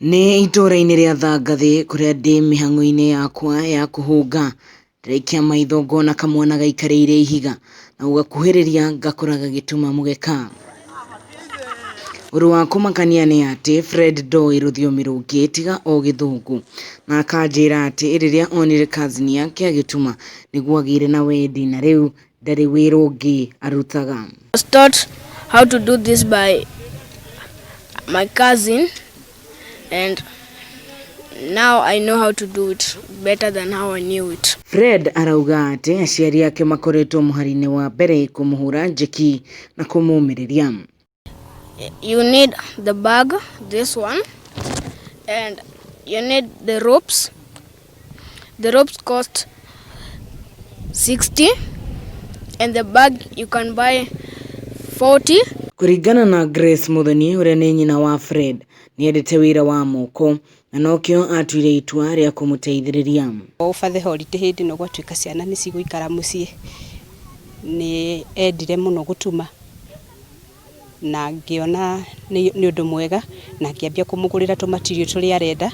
Nĩ ituura-ini ria Thangathi kuria ndi mihango-ini yakwa ya kuhunga ndirikia maitho ngona kamwana gaikarĩire ihiga na gugakuhĩrĩria ngakora gagĩtuma mugeka. Ũndũ wa kũmakania nĩ atĩ Fred ndoĩ rũthiomi rũngĩ tiga o Gĩthũngũ na akanjĩra atĩ rĩrĩa onire cousin yake agĩtuma nĩguo agĩire na wendi na rĩu ndarĩ wĩra ũngĩ arutaga. I was taught how to do this by my cousin, and now I know how to do it better than how I knew it. Fred arauga atĩ aciari ake makoretwo mũhari-inĩ wa mbere kũmũhũra njeki na kũmũmĩrĩria. You need the bag, this one, and you need the ropes. The ropes cost 60 and the bag you can buy 40. Kũringana na Grace Muthoni ũrĩa nĩ nyina wa Fred, nĩ endete wĩra wa moko na nokĩo atuire itua rĩa kũmũteithĩrĩria. Ũbathe holiday hĩndĩ no gwatuĩka ciana nĩ cigũikara mũciĩ. Nĩ endire mũno gũtuma na ngĩona nĩ ũndũ mwega na ngĩambia kũmũgũrĩra tũmatirio tũrĩa arenda,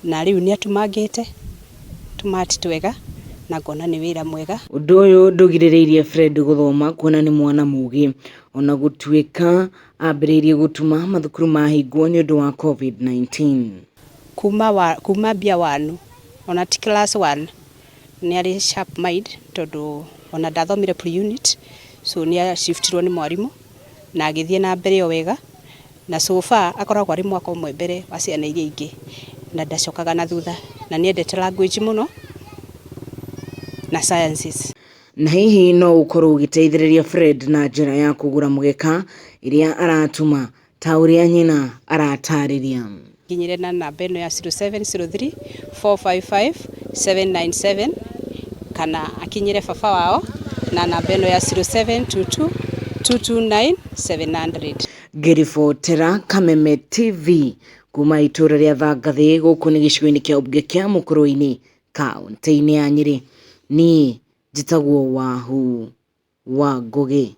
na rĩu nĩ atumangĩte tumati twega na ngona nĩ wĩra mwega. Ũndũ ũyũ ndũgirĩrĩirie Fred gũthoma kuona nĩ mwana mũgĩ ona gũtuĩka ambĩrĩirie gũtuma mathukuru mahingwo nĩ ũndũ wa COVID-19. Kuuma mbia wanu ona ti class 1 nĩ arĩ sharp mind tondũ ona ndathomire pre-unit, so nĩ ashiftirwo nĩ mwarimũ na agĩthiĩ na mbere o wega, na so far akoragwo arĩ mwaka ũmwe mbere wa ciana iria ingĩ na ndacokaga na thutha, na nĩ endete language mũno na sciences. Na hihi no ũkorwo ũgĩteithĩrĩria Fred na njĩra ya kũgũra mugeka iria aratuma ta ũrĩa nyina aratarĩria. Nginyĩre na namba ĩno ya 0703 455 797 kana akinyĩre baba wao na namba ĩno ya 0722 229 700. Ngĩribotera Kameme TV kuma ituura ria Thangathi gũkũ nĩ gicigo-ini kia umbunge kia Mukurwe-ini kaunti-ini ya Nyeri. Ni njĩtagwo Wahu wa Ngũgĩ.